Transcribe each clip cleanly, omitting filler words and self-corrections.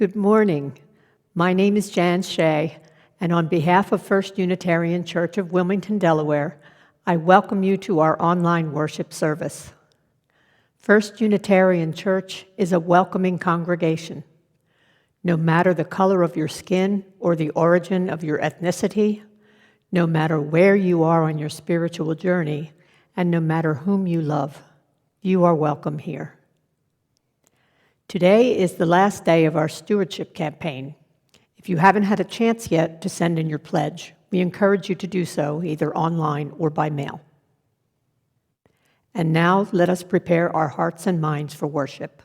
Good morning. My name is Shay, and on behalf of First Unitarian Church of Wilmington, Delaware, I welcome you to our online worship service. First Unitarian Church is a welcoming congregation. No matter the color of your skin or the origin of your ethnicity, no matter where you are on your spiritual journey, and no matter whom you love, you are welcome here. Today is the last day of our Stewardship campaign. If you haven't had a chance yet to send in your pledge, we encourage you to do so either online or by mail. And now let us prepare our hearts and minds for worship.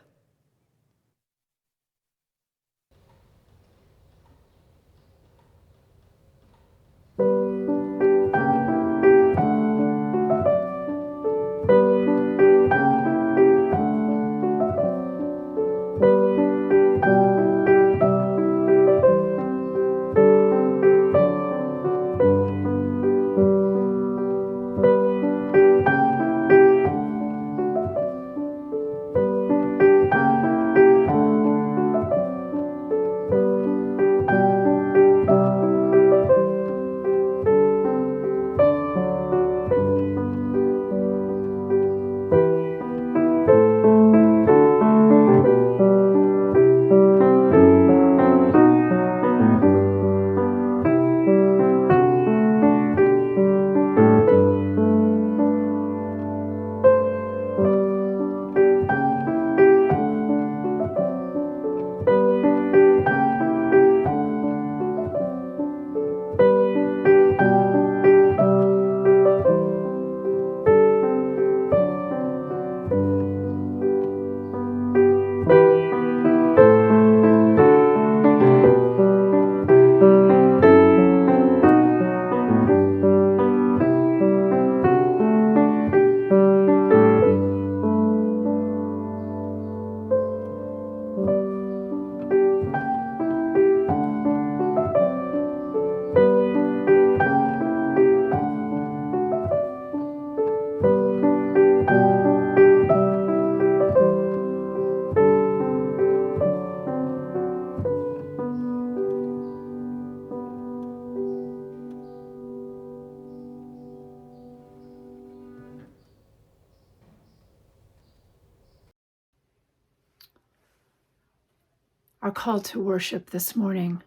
Our call to worship this morning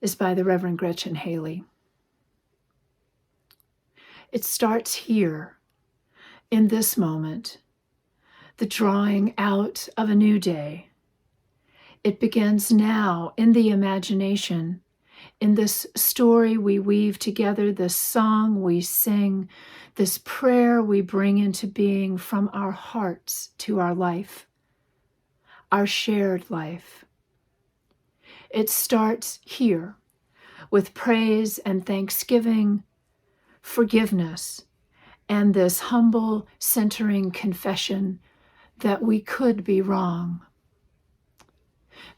is by the Reverend Gretchen Haley. It starts here, in this moment, the drawing out of a new day. It begins now in the imagination, in this story we weave together, this song we sing, this prayer we bring into being from our hearts to our life, our shared life. It starts here with praise and thanksgiving, forgiveness, and this humble, centering confession that we could be wrong.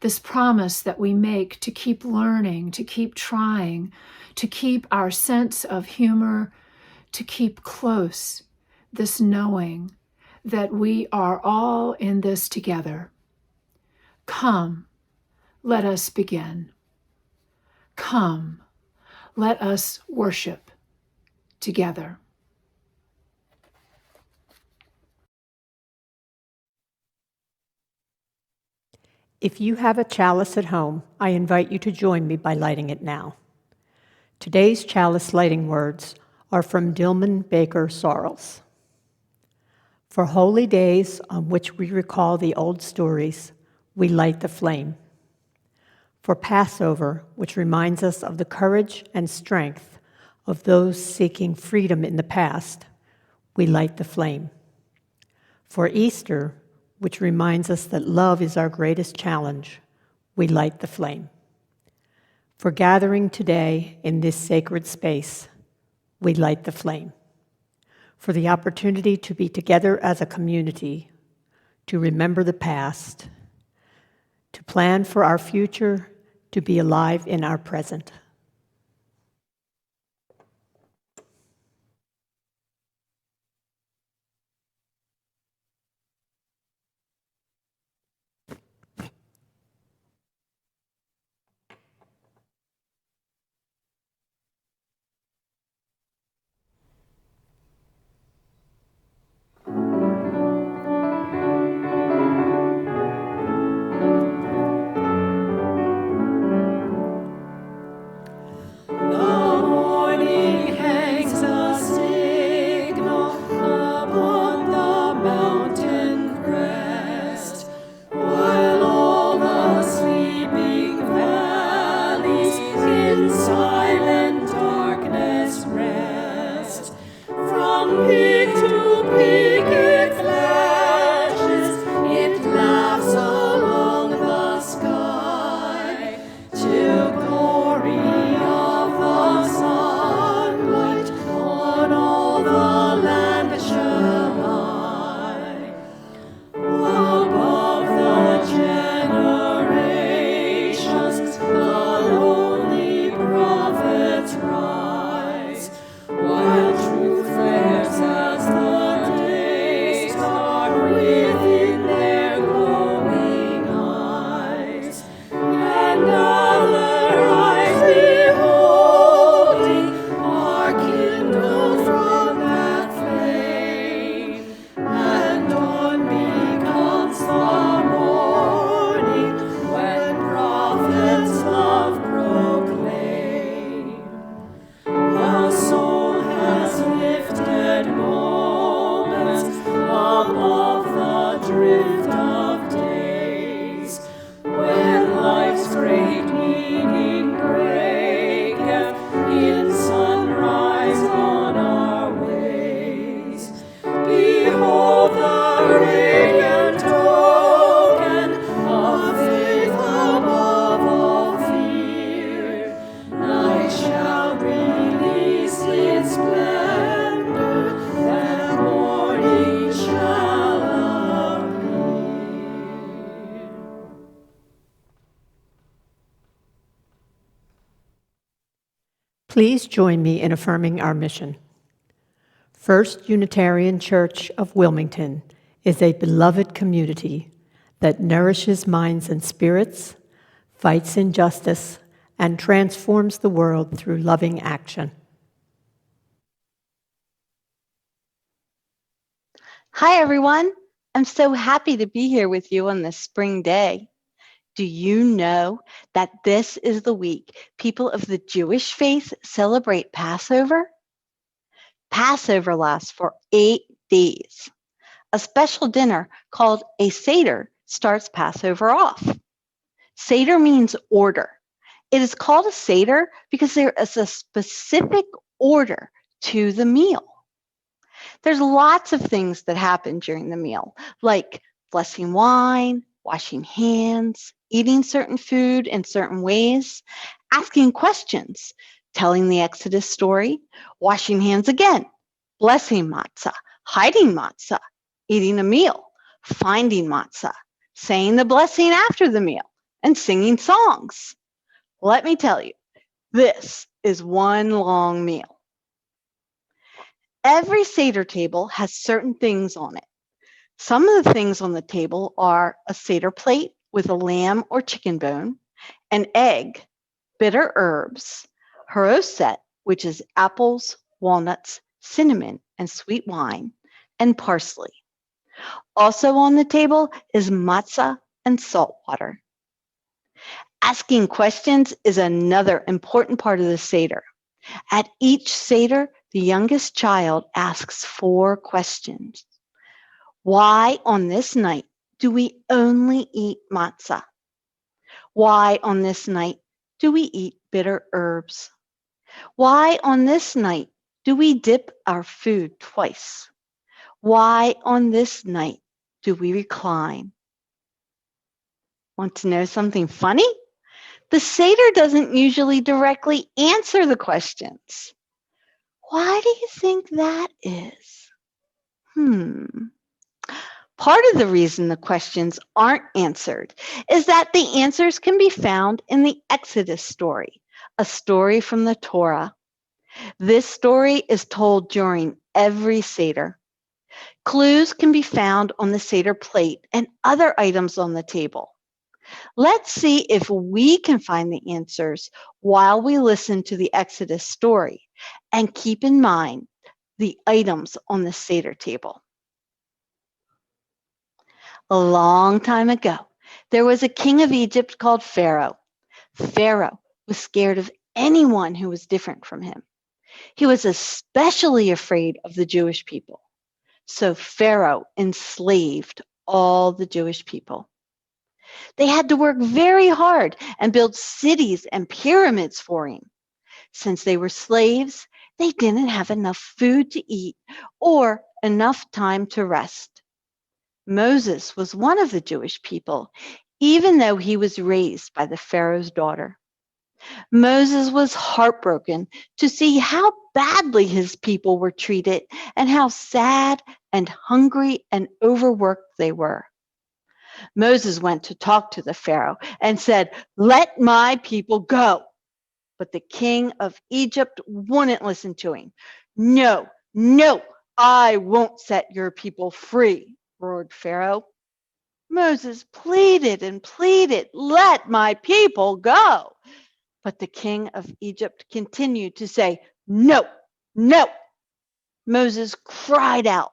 This promise that we make to keep learning, to keep trying, to keep our sense of humor, to keep close, this knowing that we are all in this together. Come. Let us begin. Come, let us worship together. If you have a chalice at home, I invite you to join me by lighting it now. Today's chalice lighting words are from Dillman Baker Sorrells. For holy days on which we recall the old stories, we light the flame. For Passover, which reminds us of the courage and strength of those seeking freedom in the past, we light the flame. For Easter, which reminds us that love is our greatest challenge, we light the flame. For gathering today in this sacred space, we light the flame. For the opportunity to be together as a community, to remember the past, to plan for our future, to be alive in our present. Please join me in affirming our mission. First Unitarian Church of Wilmington is a beloved community that nourishes minds and spirits, fights injustice, and transforms the world through loving action. Hi, everyone. I'm so happy to be here with you on this spring day. Do you know that this is the week people of the Jewish faith celebrate Passover? Passover lasts for 8 days. A special dinner called a Seder starts Passover off. Seder means order. It is called a Seder because there is a specific order to the meal. There's lots of things that happen during the meal, like blessing wine, washing hands, eating certain food in certain ways, asking questions, telling the Exodus story, washing hands again, blessing matzah, hiding matzah, eating a meal, finding matzah, saying the blessing after the meal, and singing songs. Let me tell you, this is one long meal. Every Seder table has certain things on it. Some of the things on the table are a Seder plate with a lamb or chicken bone, an egg, bitter herbs, haroset, which is apples, walnuts, cinnamon, and sweet wine, and parsley. Also on the table is matzah and salt water. Asking questions is another important part of the Seder. At each Seder, the youngest child asks 4 questions. Why on this night do we only eat matzah? Why on this night do we eat bitter herbs? Why on this night do we dip our food twice? Why on this night do we recline? Want to know something funny? The Seder doesn't usually directly answer the questions. Why do you think that is? Part of the reason the questions aren't answered is that the answers can be found in the Exodus story, a story from the Torah. This story is told during every Seder. Clues can be found on the Seder plate and other items on the table. Let's see if we can find the answers while we listen to the Exodus story and keep in mind the items on the Seder table. A long time ago, there was a king of Egypt called Pharaoh. Pharaoh was scared of anyone who was different from him. He was especially afraid of the Jewish people. So Pharaoh enslaved all the Jewish people. They had to work very hard and build cities and pyramids for him. Since they were slaves, they didn't have enough food to eat or enough time to rest. Moses was one of the Jewish people, even though he was raised by the Pharaoh's daughter. Moses was heartbroken to see how badly his people were treated and how sad and hungry and overworked they were. Moses went to talk to the Pharaoh and said, "Let my people go." But the king of Egypt wouldn't listen to him. "No, no, I won't set your people free," roared Pharaoh. Moses pleaded and pleaded, "Let my people go." But the king of Egypt continued to say, "No, no." Moses cried out,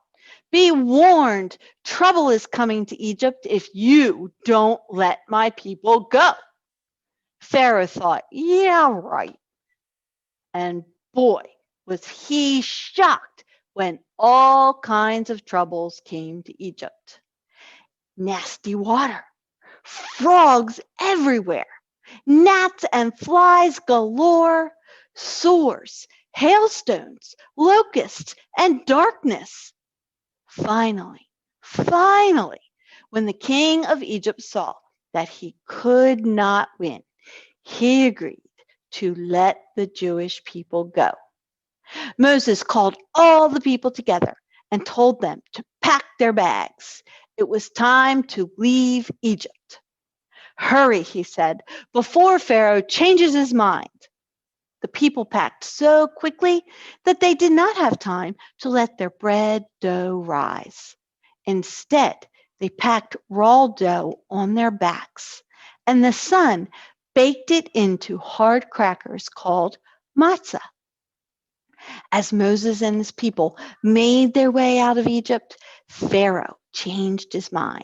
"Be warned, trouble is coming to Egypt if you don't let my people go." Pharaoh thought, "Yeah, right." And boy, was he shocked when all kinds of troubles came to Egypt. Nasty water, frogs everywhere, gnats and flies galore, sores, hailstones, locusts, and darkness. Finally, when the king of Egypt saw that he could not win, he agreed to let the Jewish people go. Moses called all the people together and told them to pack their bags. It was time to leave Egypt. "Hurry," he said, "before Pharaoh changes his mind." The people packed so quickly that they did not have time to let their bread dough rise. Instead, they packed raw dough on their backs, and the sun baked it into hard crackers called matzah. As Moses and his people made their way out of Egypt, Pharaoh changed his mind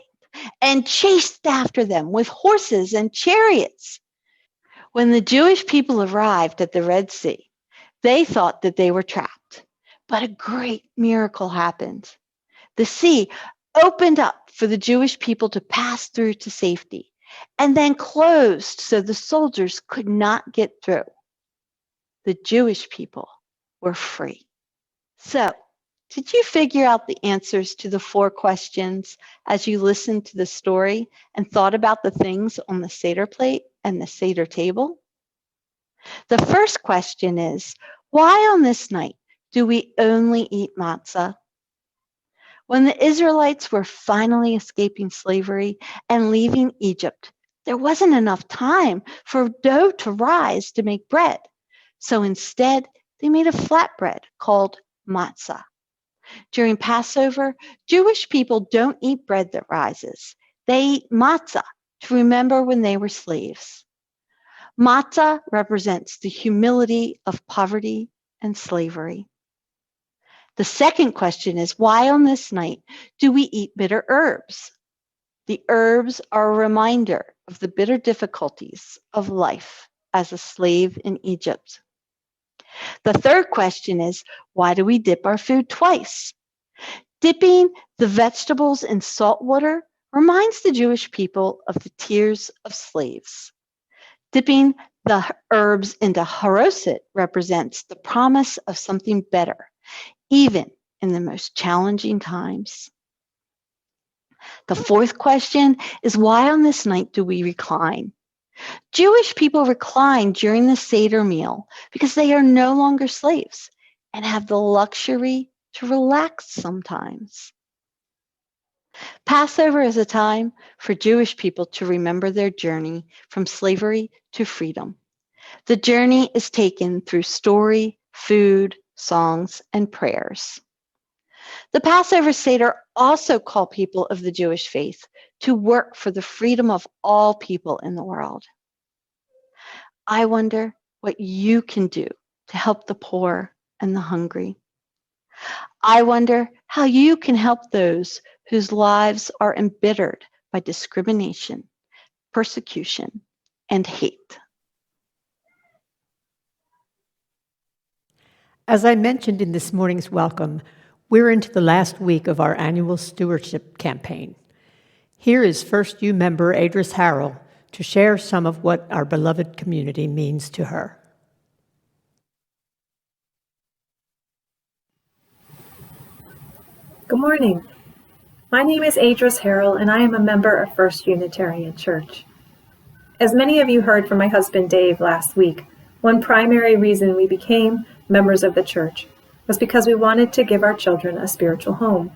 and chased after them with horses and chariots. When the Jewish people arrived at the Red Sea, they thought that they were trapped. But a great miracle happened. The sea opened up for the Jewish people to pass through to safety, and then closed so the soldiers could not get through. The Jewish people were free. So, did you figure out the answers to the 4 questions as you listened to the story and thought about the things on the Seder plate and the Seder table? The first question is, why on this night do we only eat matzah? When the Israelites were finally escaping slavery and leaving Egypt, there wasn't enough time for dough to rise to make bread. So instead, they made a flatbread called matzah. During Passover, Jewish people don't eat bread that rises. They eat matzah to remember when they were slaves. Matzah represents the humility of poverty and slavery. The second question is, why on this night do we eat bitter herbs? The herbs are a reminder of the bitter difficulties of life as a slave in Egypt. The third question is, why do we dip our food twice? Dipping the vegetables in salt water reminds the Jewish people of the tears of slaves. Dipping the herbs into haroset represents the promise of something better, even in the most challenging times. The fourth question is, why on this night do we recline? Jewish people recline during the Seder meal because they are no longer slaves and have the luxury to relax sometimes. Passover is a time for Jewish people to remember their journey from slavery to freedom. The journey is taken through story, food, songs, and prayers. The Passover Seder also called people of the Jewish faith to work for the freedom of all people in the world. I wonder what you can do to help the poor and the hungry. I wonder how you can help those whose lives are embittered by discrimination, persecution, and hate. As I mentioned in this morning's welcome, we're into the last week of our annual Stewardship campaign. Here is First U member Edris Harrell to share some of what our beloved community means to her. Good morning. My name is Edris Harrell, and I am a member of First Unitarian Church. As many of you heard from my husband Dave last week, one primary reason we became members of the church was because we wanted to give our children a spiritual home.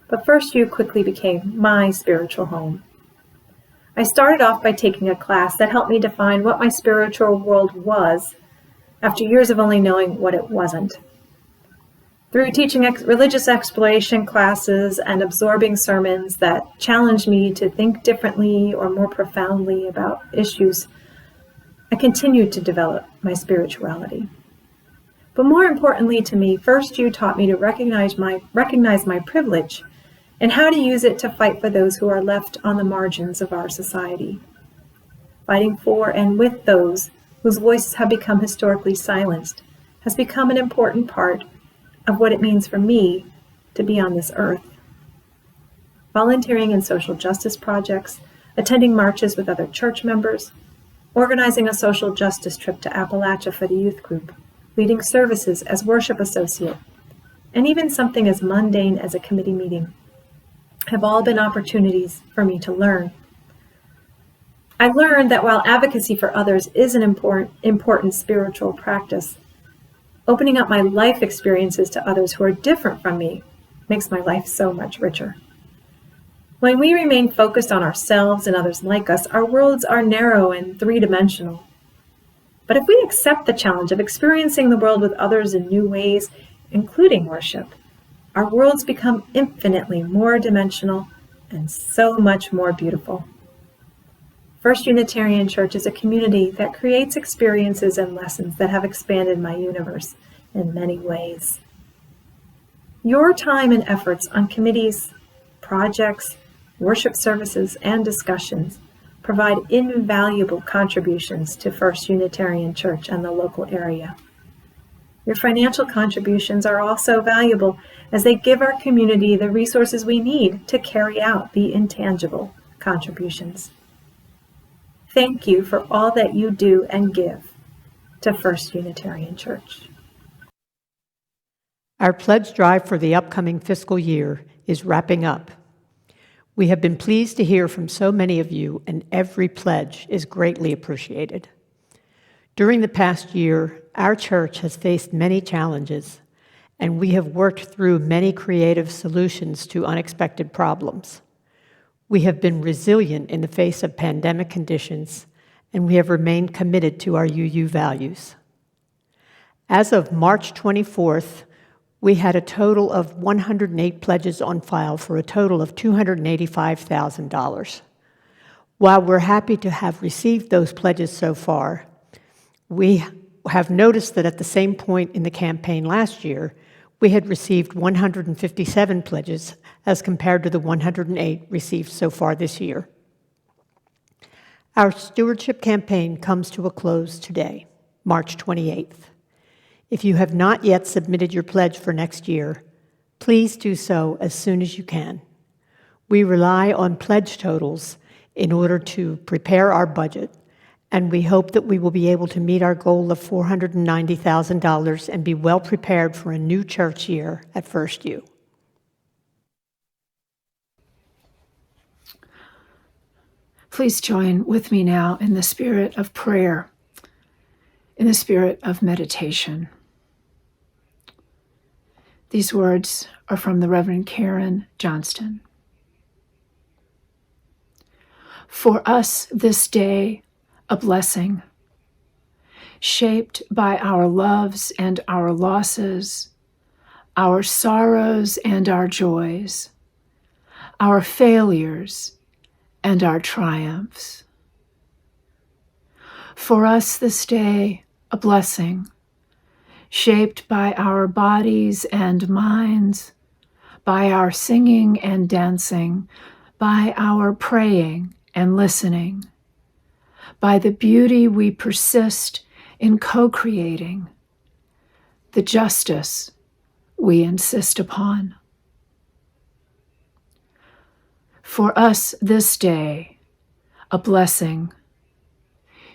But First U quickly became my spiritual home. I started off by taking a class that helped me define what my spiritual world was after years of only knowing what it wasn't. Through teaching religious exploration classes and absorbing sermons that challenged me to think differently or more profoundly about issues, I continued to develop my spirituality. But more importantly to me, First U taught me to recognize my privilege and how to use it to fight for those who are left on the margins of our society. Fighting for and with those whose voices have become historically silenced has become an important part of what it means for me to be on this earth. Volunteering in social justice projects, attending marches with other church members, organizing a social justice trip to Appalachia for the youth group, leading services as worship associate, and even something as mundane as a committee meeting have all been opportunities for me to learn. I learned that while advocacy for others is an important spiritual practice, opening up my life experiences to others who are different from me makes my life so much richer. When we remain focused on ourselves and others like us, our worlds are narrow and three-dimensional. But if we accept the challenge of experiencing the world with others in new ways, including worship, our worlds become infinitely more dimensional and so much more beautiful. First Unitarian Church is a community that creates experiences and lessons that have expanded my universe in many ways. Your time and efforts on committees, projects, worship services, and discussions provide invaluable contributions to First Unitarian Church and the local area. Your financial contributions are also valuable as they give our community the resources we need to carry out the intangible contributions. Thank you for all that you do and give to First Unitarian Church. Our pledge drive for the upcoming fiscal year is wrapping up. We have been pleased to hear from so many of you, and every pledge is greatly appreciated. During the past year, our church has faced many challenges, and we have worked through many creative solutions to unexpected problems. We have been resilient in the face of pandemic conditions, and we have remained committed to our UU values. As of March 24th, we had a total of 108 pledges on file for a total of $285,000. While we're happy to have received those pledges so far, we have noticed that at the same point in the campaign last year, we had received 157 pledges as compared to the 108 received so far this year. Our stewardship campaign comes to a close today, March 28th. If you have not yet submitted your pledge for next year, please do so as soon as you can. We rely on pledge totals in order to prepare our budget, and we hope that we will be able to meet our goal of $490,000 and be well prepared for a new church year at First U. Please join with me now in the spirit of prayer, in the spirit of meditation. These words are from the Reverend Karen Johnston. For us this day, a blessing, shaped by our loves and our losses, our sorrows and our joys, our failures and our triumphs. For us this day, a blessing, shaped by our bodies and minds, by our singing and dancing, by our praying and listening, by the beauty we persist in co-creating, the justice we insist upon. For us this day, a blessing,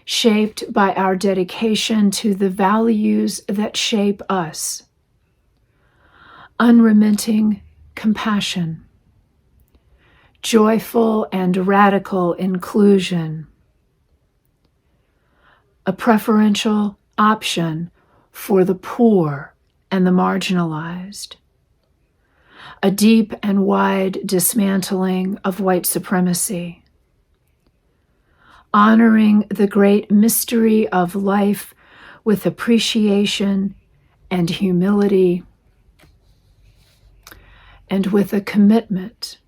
shaped by our dedication to the values that shape us, unremitting compassion, joyful and radical inclusion, a preferential option for the poor and the marginalized, a deep and wide dismantling of white supremacy, honoring the great mystery of life with appreciation and humility, and with a commitment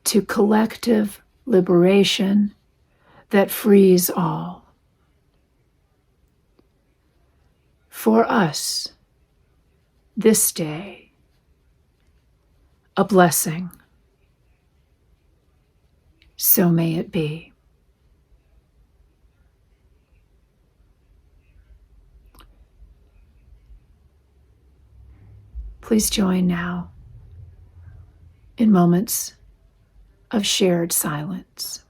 to collective liberation that frees all. For us, this day, a blessing. So may it be. Please join now in moments of shared silence.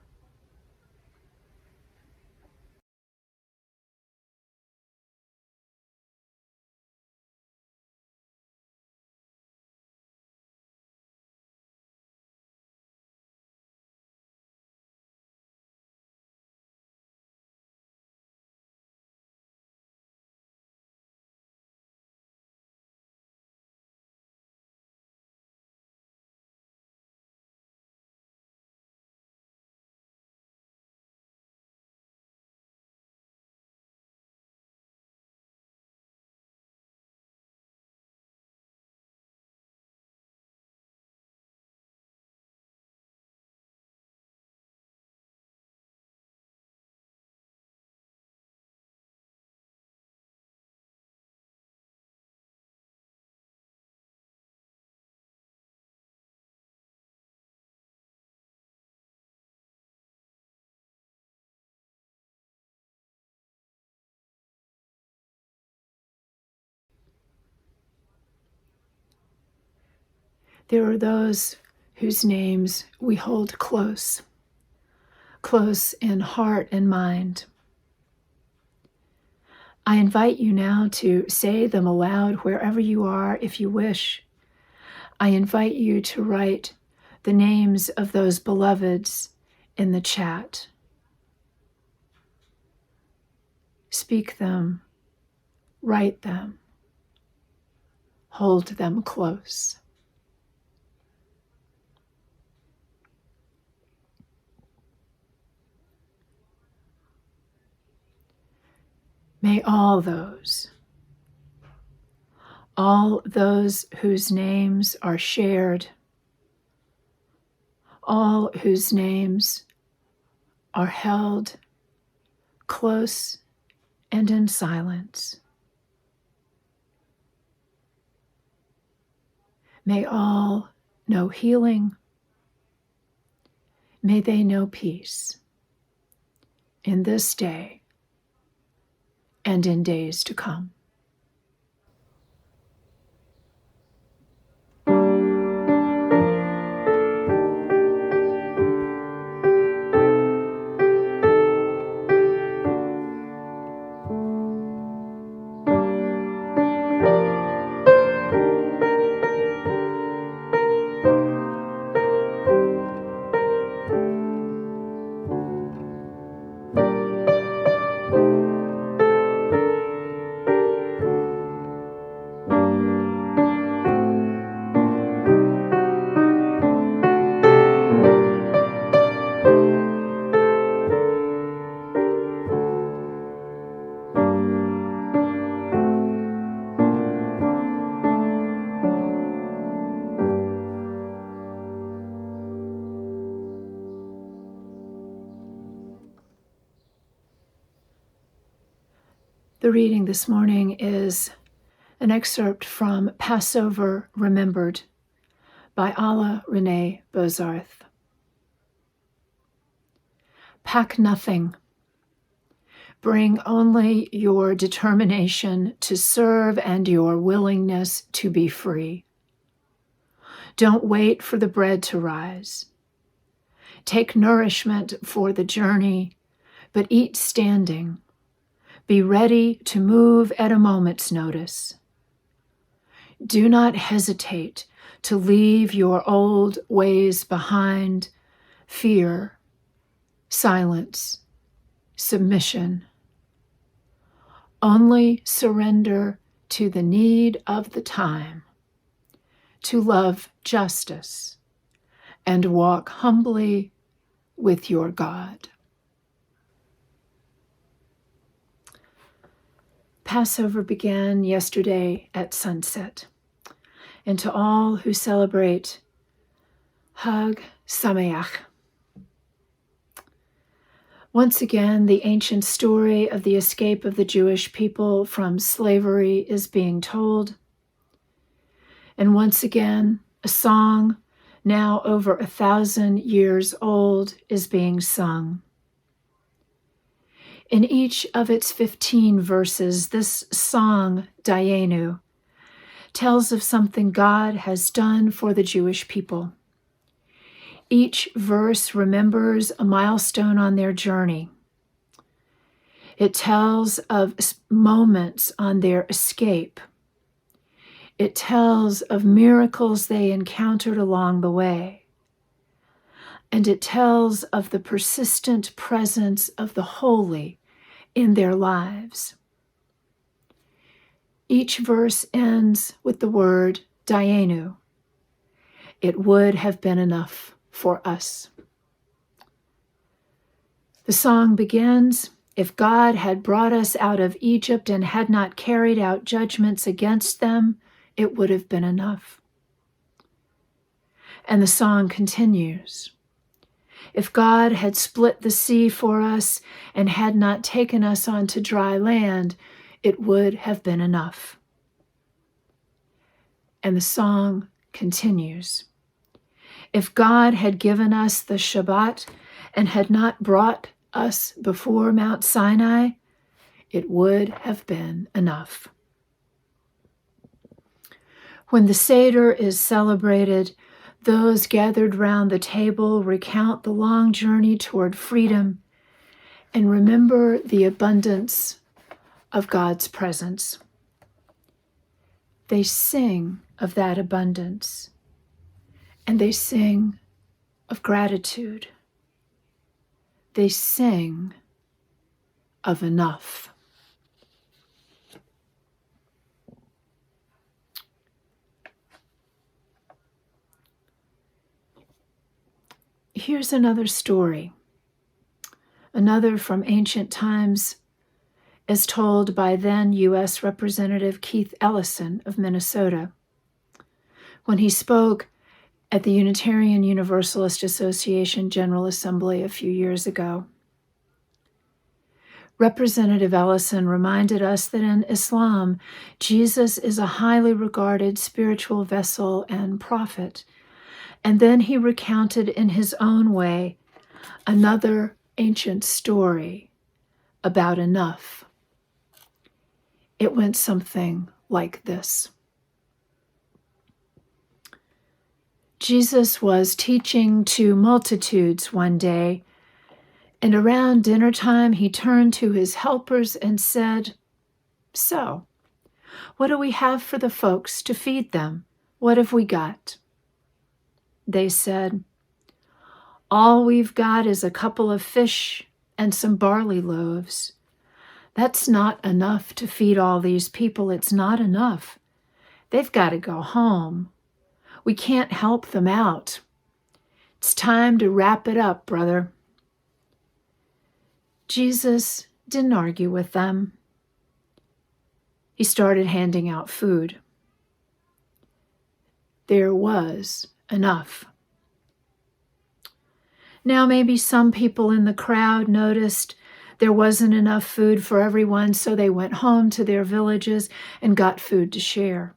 There are those whose names we hold close in heart and mind. I invite you now to say them aloud wherever you are if you wish. I invite you to write the names of those beloveds in the chat. Speak them, write them, hold them close. May all those whose names are shared, all whose names are held close and in silence, may all know healing, may they know peace in this day and in days to come. The reading this morning is an excerpt from Passover Remembered by Alla, Renee, Bozarth. Pack nothing. Bring only your determination to serve and your willingness to be free. Don't wait for the bread to rise. Take nourishment for the journey, but eat standing. Be ready to move at a moment's notice. Do not hesitate to leave your old ways behind, fear, silence, submission. Only surrender to the need of the time, to love justice, and walk humbly with your God. Passover began yesterday at sunset, and to all who celebrate, Hag Sameach. Once again, the ancient story of the escape of the Jewish people from slavery is being told, and once again, a song now over 1,000 years old is being sung. In each of its 15 verses, this song, Dayenu, tells of something God has done for the Jewish people. Each verse remembers a milestone on their journey. It tells of moments on their escape. It tells of miracles they encountered along the way. And it tells of the persistent presence of the holy in their lives. Each verse ends with the word Dayenu. It would have been enough for us. The song begins, if God had brought us out of Egypt and had not carried out judgments against them, it would have been enough. And the song continues, if God had split the sea for us and had not taken us onto dry land, it would have been enough. And the song continues. If God had given us the Shabbat and had not brought us before Mount Sinai, it would have been enough. When the Seder is celebrated, those gathered round the table recount the long journey toward freedom and remember the abundance of God's presence. They sing of that abundance, and they sing of gratitude. They sing of enough. Here's another story, another from ancient times, as told by then U.S. Representative Keith Ellison of Minnesota, when he spoke at the Unitarian Universalist Association General Assembly a few years ago. Representative Ellison reminded us that in Islam, Jesus is a highly regarded spiritual vessel and prophet. And then he recounted in his own way another ancient story about enough. It went something like this. Jesus was teaching to multitudes one day, and around dinner time he turned to his helpers and said, "So, what do we have for the folks to feed them? What have we got?" They said, "All we've got is a couple of fish and some barley loaves. That's not enough to feed all these people. It's not enough. They've got to go home. We can't help them out. It's time to wrap it up, brother." Jesus didn't argue with them. He started handing out food. There was enough. Now, maybe some people in the crowd noticed there wasn't enough food for everyone, so they went home to their villages and got food to share.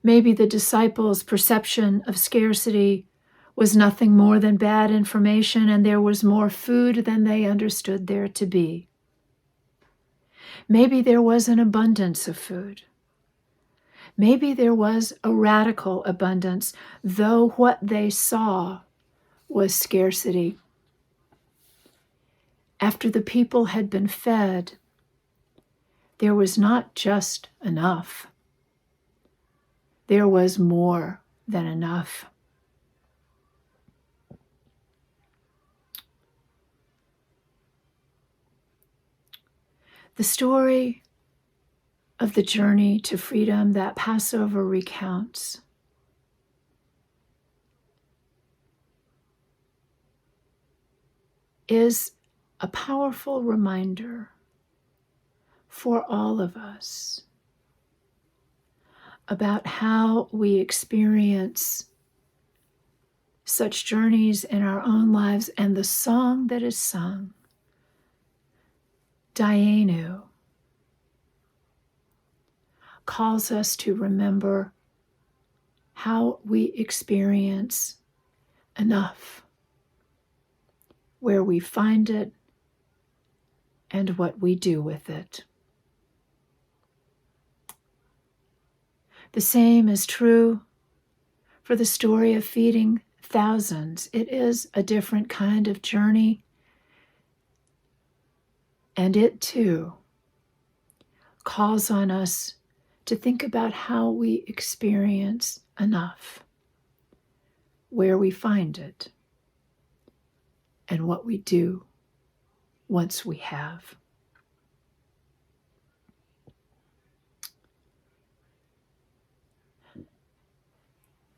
Maybe the disciples' perception of scarcity was nothing more than bad information, and there was more food than they understood there to be. Maybe there was an abundance of food. Maybe there was a radical abundance, though what they saw was scarcity. After the people had been fed, there was not just enough. There was more than enough. The story of the journey to freedom that Passover recounts is a powerful reminder for all of us about how we experience such journeys in our own lives, and the song that is sung, Dayenu, calls us to remember how we experience enough, where we find it, and what we do with it. The same is true for the story of feeding thousands. It is a different kind of journey, and it too calls on us to think about how we experience enough, where we find it, and what we do once we have.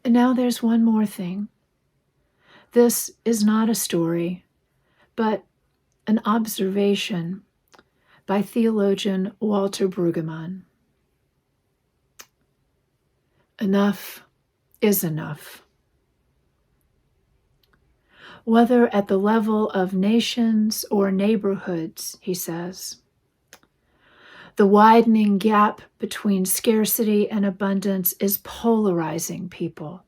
And now there's one more thing. This is not a story, but an observation by theologian Walter Brueggemann. Enough is enough. Whether at the level of nations or neighborhoods, he says, the widening gap between scarcity and abundance is polarizing people,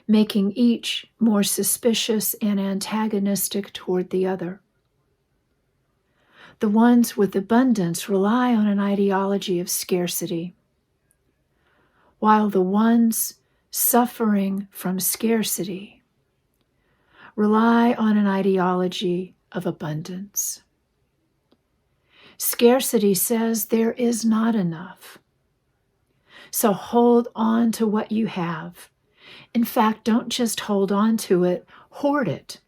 making each more suspicious and antagonistic toward the other. The ones with abundance rely on an ideology of scarcity. while the ones suffering from scarcity rely on an ideology of abundance. Scarcity says there is not enough. So hold on to what you have. In fact, don't just hold on to it, hoard it.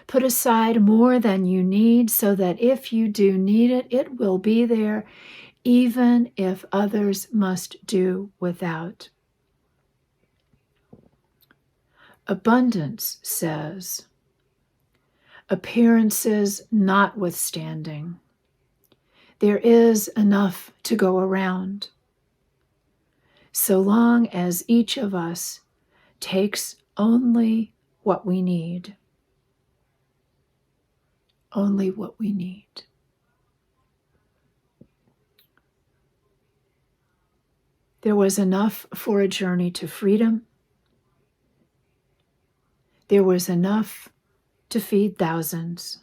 Put aside more than you need so that if you do need it, it will be there, even if others must do without. Abundance says, appearances notwithstanding, there is enough to go around, so long as each of us takes only what we need. Only what we need. There was enough for a journey to freedom. There was enough to feed thousands.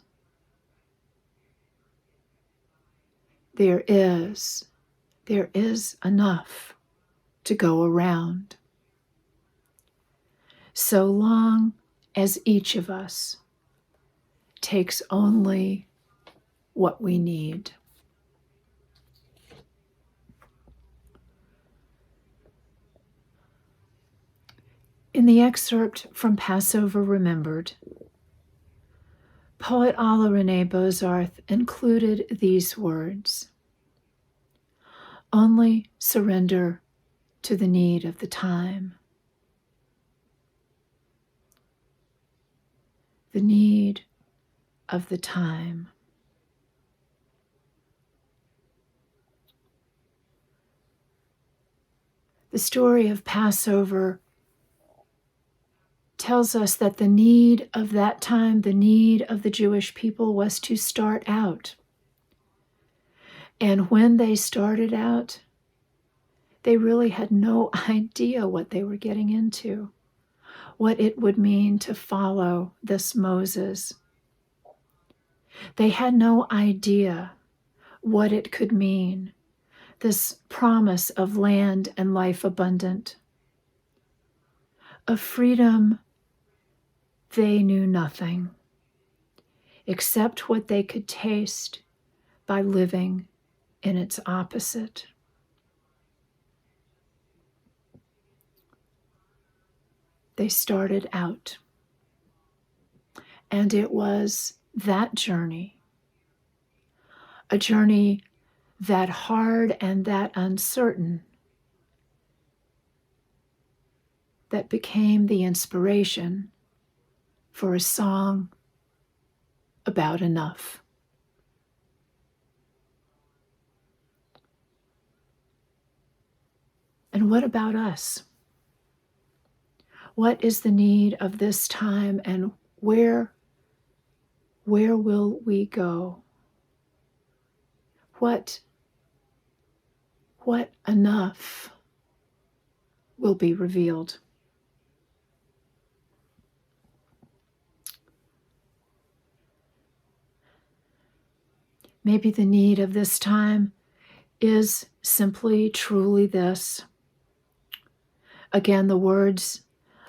There is enough to go around, so long as each of us takes only what we need. In the excerpt from Passover Remembered, poet Alla Renee Bozarth included these words: only surrender to the need of the time. The need of the time. The story of Passover tells us that the need of that time, the need of the Jewish people, was to start out. And when they started out, they really had no idea what they were getting into, what it would mean to follow this Moses. They had no idea what it could mean, this promise of land and life abundant. Of freedom, they knew nothing, except what they could taste by living in its opposite. They started out, and it was that journey, a journey that hard and that uncertain, that became the inspiration for a song about enough. And what about us? What is the need of this time, and where will we go? What enough will be revealed? Maybe the need of this time is simply, truly this. Again, the words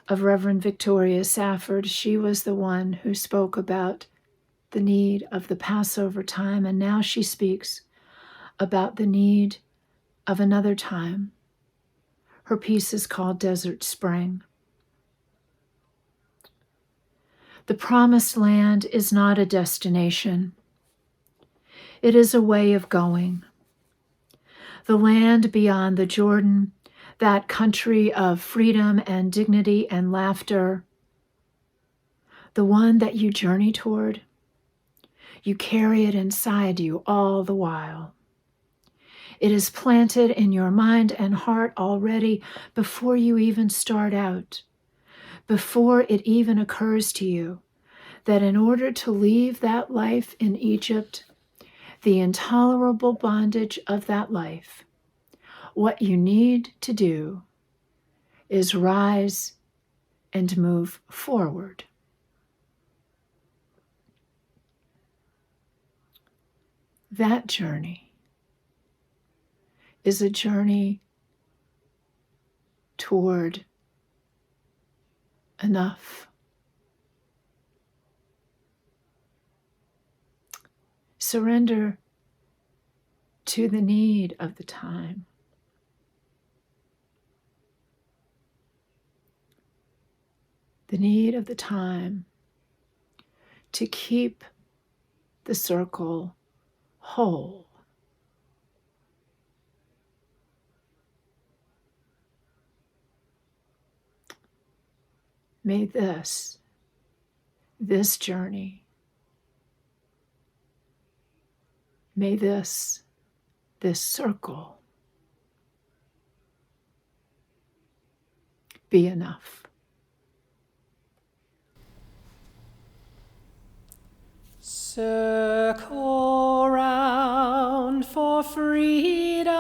of Reverend Victoria Safford, she was the one who spoke about the need of the Passover time, and now she speaks about the need of another time. Her piece is called Desert Spring. The Promised Land is not a destination. It is a way of going. The land beyond the Jordan, that country of freedom and dignity and laughter, the one that you journey toward, you carry it inside you all the while. It is planted in your mind and heart already before you even start out, before it even occurs to you that in order to leave that life in Egypt, the intolerable bondage of that life, what you need to do is rise and move forward. That journey is a journey toward enough. Surrender to the need of the time. The need of the time to keep the circle whole. May this journey, may this circle be enough. Circle round for freedom,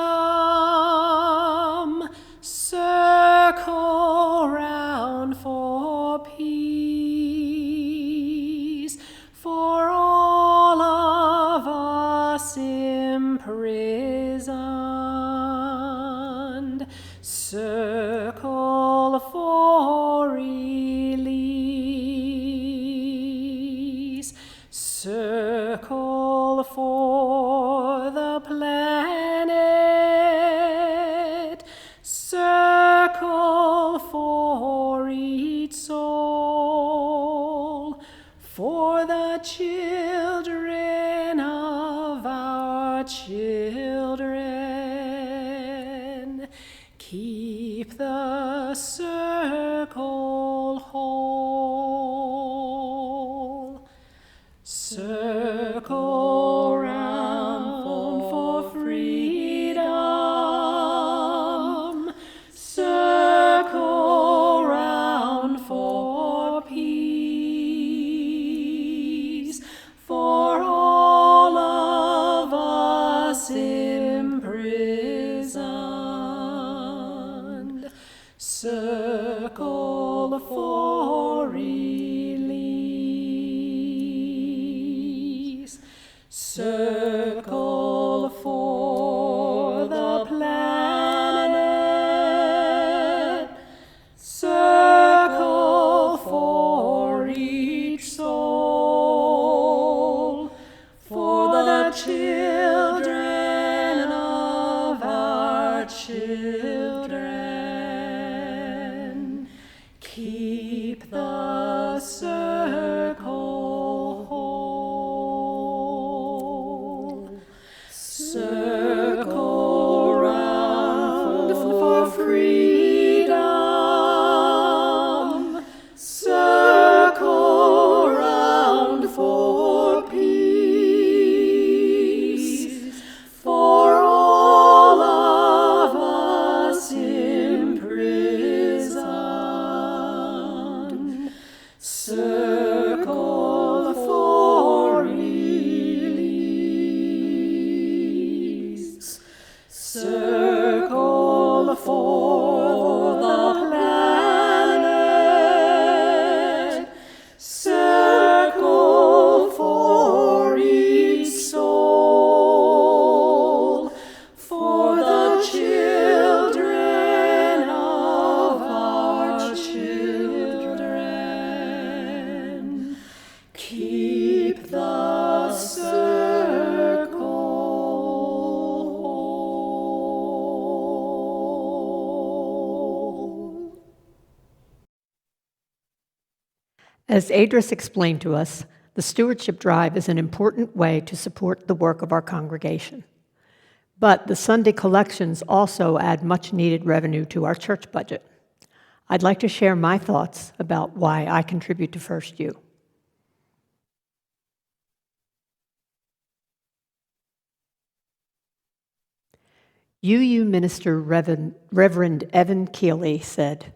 circle round for peace, for all of us imprisoned, circle for release, circle for the planet, circle for each soul, for the children of our children. Keep the circle whole. Circle round for freedom, circle round for peace, for all of us imprisoned, circle for release, circle for the planet, circle for each soul, for the children of our children. Keep the circle whole. Circle round for freedom, circle round for peace, for all of us imprisoned, circle for release, circle for the planet, circle for each soul, for the children of our children. Keep the circle whole. As Edris explained to us, the Stewardship Drive is an important way to support the work of our congregation. But the Sunday collections also add much-needed revenue to our church budget. I'd like to share my thoughts about why I contribute to First U. UU Minister Reverend Evan Keeley said,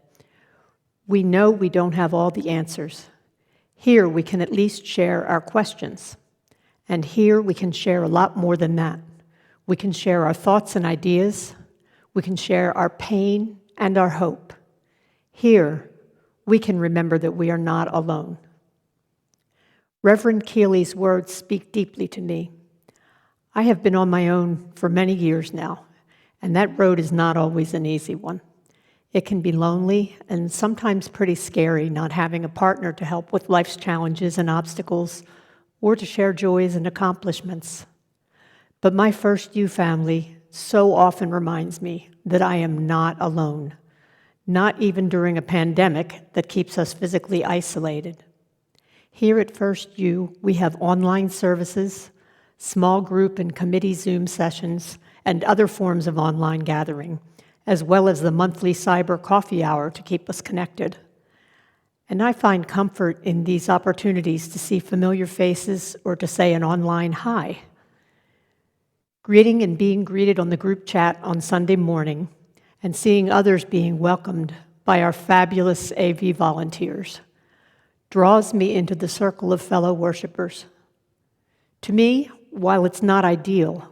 "We know we don't have all the answers. Here we can at least share our questions. And here we can share a lot more than that. We can share our thoughts and ideas. We can share our pain and our hope. Here we can remember that we are not alone." Reverend Keeley's words speak deeply to me. I have been on my own for many years now, and that road is not always an easy one. It can be lonely and sometimes pretty scary not having a partner to help with life's challenges and obstacles or to share joys and accomplishments. But my First You family so often reminds me that I am not alone, not even during a pandemic that keeps us physically isolated. Here at First You, we have online services, small group and committee Zoom sessions, and other forms of online gathering, as well as the monthly cyber coffee hour to keep us connected. And I find comfort in these opportunities to see familiar faces or to say an online hi. Greeting and being greeted on the group chat on Sunday morning, and seeing others being welcomed by our fabulous AV volunteers draws me into the circle of fellow worshipers. To me, while it's not ideal,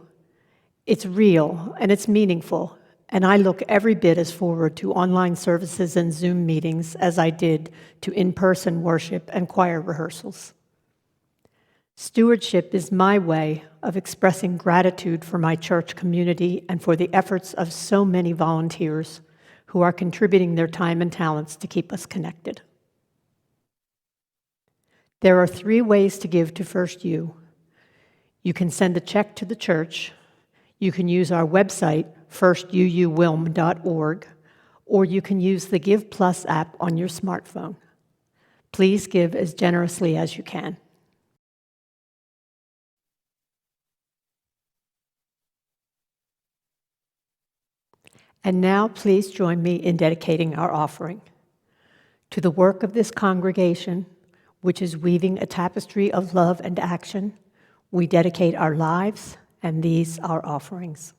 it's real and it's meaningful, and I look every bit as forward to online services and Zoom meetings as I did to in-person worship and choir rehearsals. Stewardship is my way of expressing gratitude for my church community and for the efforts of so many volunteers who are contributing their time and talents to keep us connected. There are 3 ways to give to First You. You can send a check to the church, you can use our website, firstuuwilm.org, or you can use the Give Plus app on your smartphone. Please give as generously as you can. And now please join me in dedicating our offering. To the work of this congregation, which is weaving a tapestry of love and action, we dedicate our lives and these our offerings.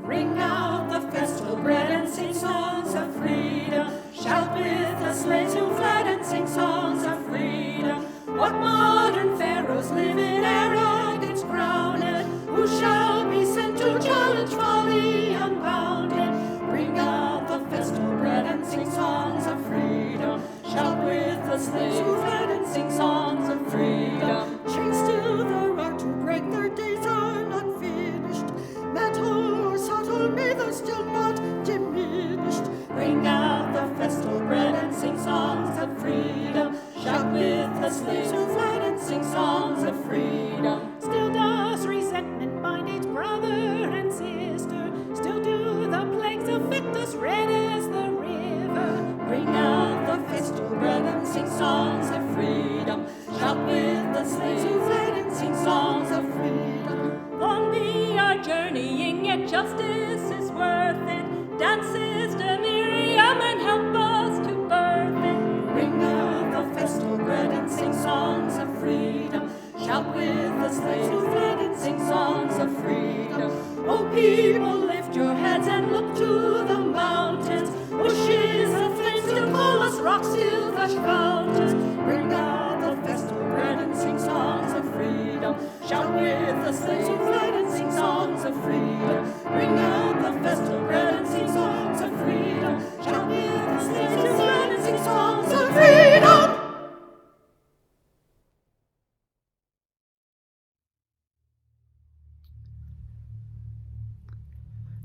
Bring out the festal bread and sing songs of freedom. Shout with the slaves who fled and sing songs of freedom. What modern pharaohs live in arrogance crowned? Who shall be sent to challenge folly unbounded? Bring out the festal bread and sing songs of freedom. Shout with the slaves who fled and sing songs of freedom. Chains to the rock to break their days are not finished. Metal or subtle, neither still not diminished. Bring out the festal bread and sing songs of freedom. Shout with the slaves who fled and sing songs of freedom. Still does resentment bind each brother and sister. Still do the plagues affect us red as the river. Bring out the festal bread and sing songs of freedom. Shout with the slaves who fled and sing songs of freedom. Long be our journeying, yet justice is worth it. Dance, Sister Miriam, and help us to birth it. Bring out the festal bread and sing songs of freedom. Shout with the slaves who fled and sing songs of freedom. O people, lift your heads and look to the mountains. Bushes of flames still call us, rocks still gush fountains. Bring out the festal bread and sing songs of freedom. Shout with the slaves who fled and sing songs of freedom. Bring out the festal bread and sing songs of freedom. Shout with the slaves who fled and sing songs of freedom.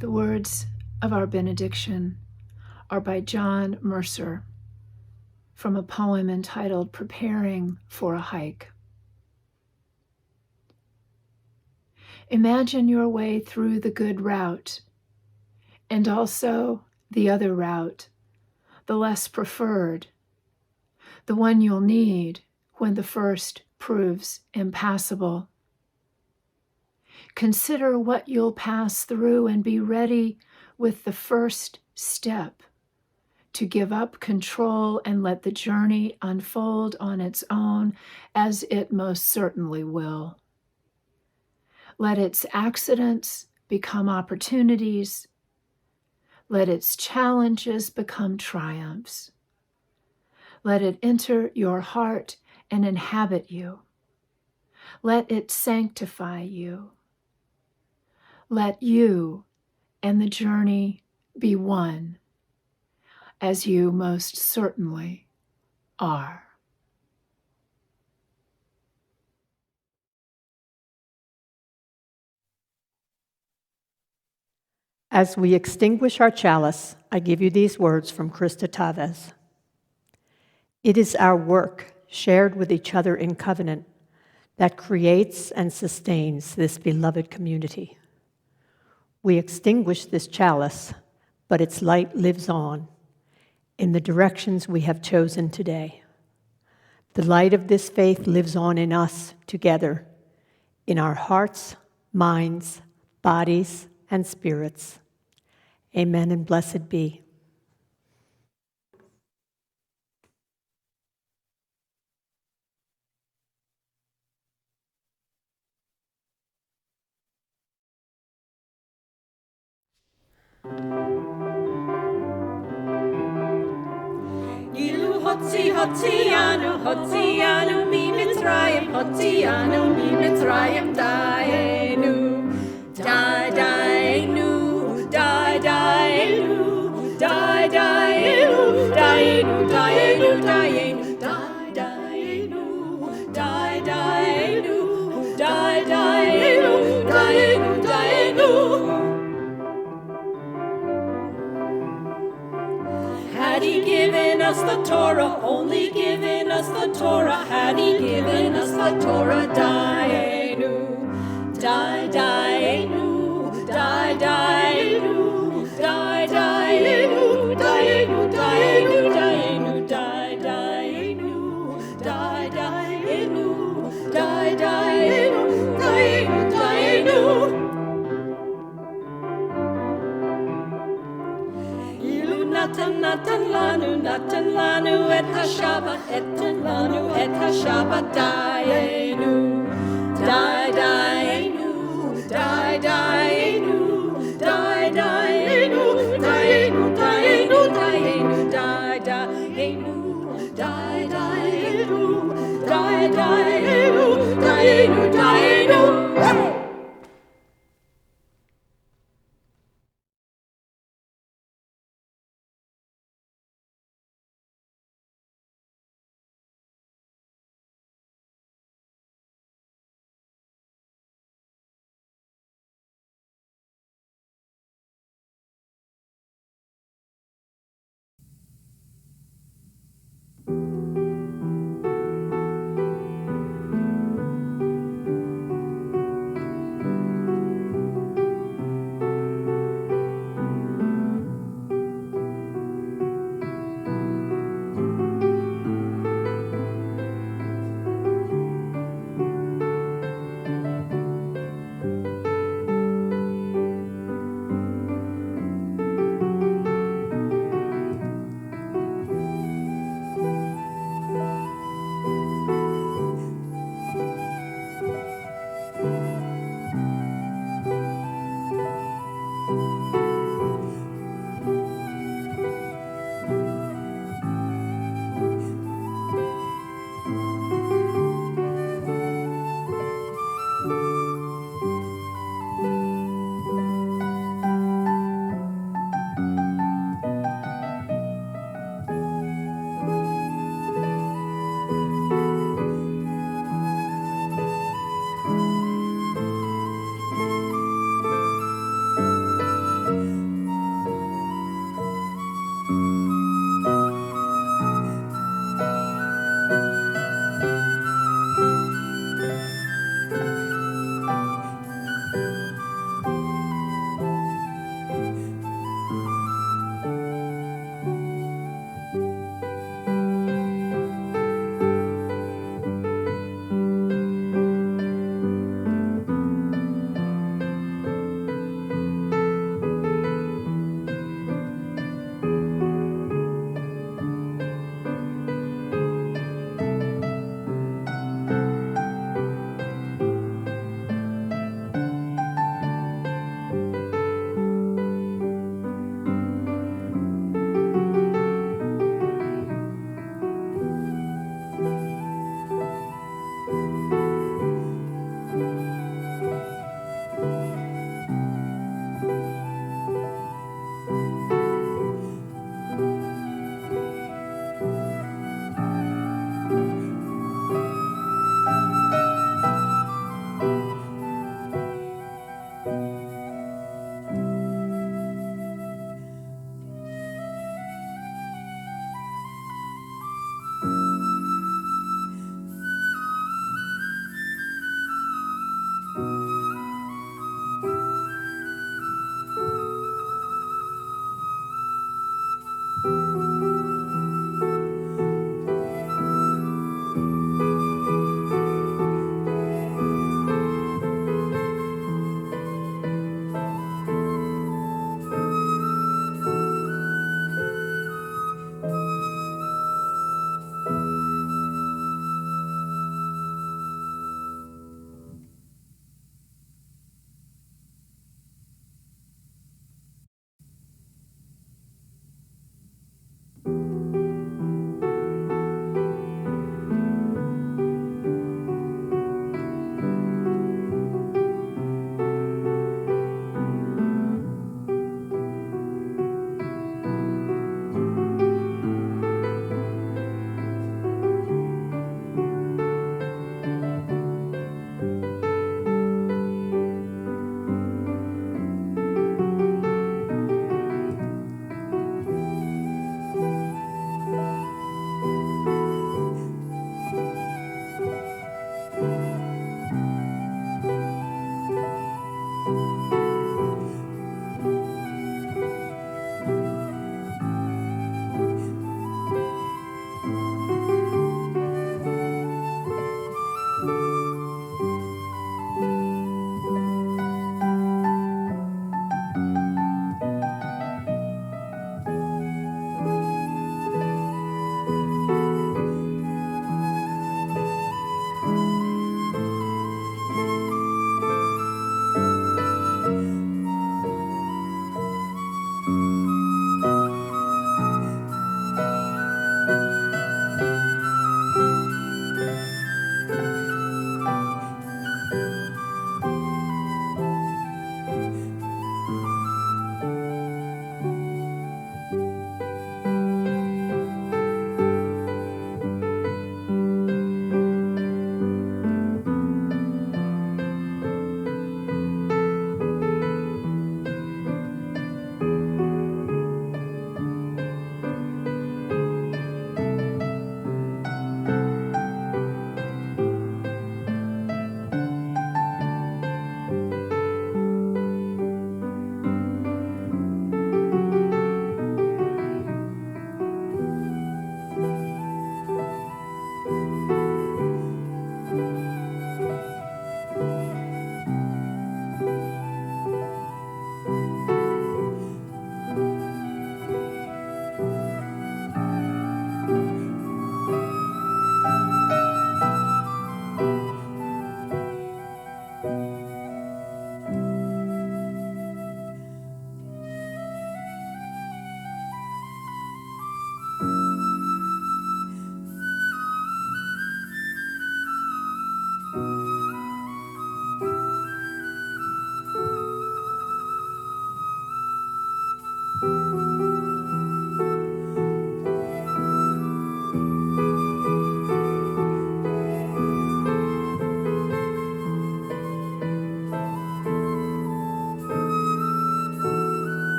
The words of our benediction are by John Mercer from a poem entitled Preparing for a Hike. Imagine your way through the good route and also the other route, the less preferred, the one you'll need when the first proves impassable. Consider what you'll pass through and be ready with the first step to give up control and let the journey unfold on its own, as it most certainly will. Let its accidents become opportunities. Let its challenges become triumphs. Let it enter your heart and inhabit you. Let it sanctify you. Let you and the journey be one, as you most certainly are. As we extinguish our chalice, I give you these words from Krista Tavez. It is our work, shared with each other in covenant, that creates and sustains this beloved community. We extinguish this chalice, but its light lives on in the directions we have chosen today. The light of this faith lives on in us together, in our hearts, minds, bodies, and spirits. Amen and blessed be. Ilu Hotzianu, mi Mitzrayim, Hotzianu, mi Mitzrayim, Dayenu, Dayenu, Dayenu, Dayenu, Dayenu, Dayenu, Dayenu, Dayenu, Dayenu, Dayenu, Dayenu, Dayenu. Had he given us the Torah, only given us the Torah, had he given us the Torah, Dayenu, Dayenu, Dayenu, Dayenu, Dayenu, Dayenu, Dayenu, Dayenu, Dayenu, Dayenu, Dayenu, Dayenu. Natan lanu et hashabat Dayenu, Dayenu, Dayenu, Dayenu, Dayenu, Dayenu, Dayenu, Dayenu, Dayenu, Dayenu, Dayenu, Dayenu,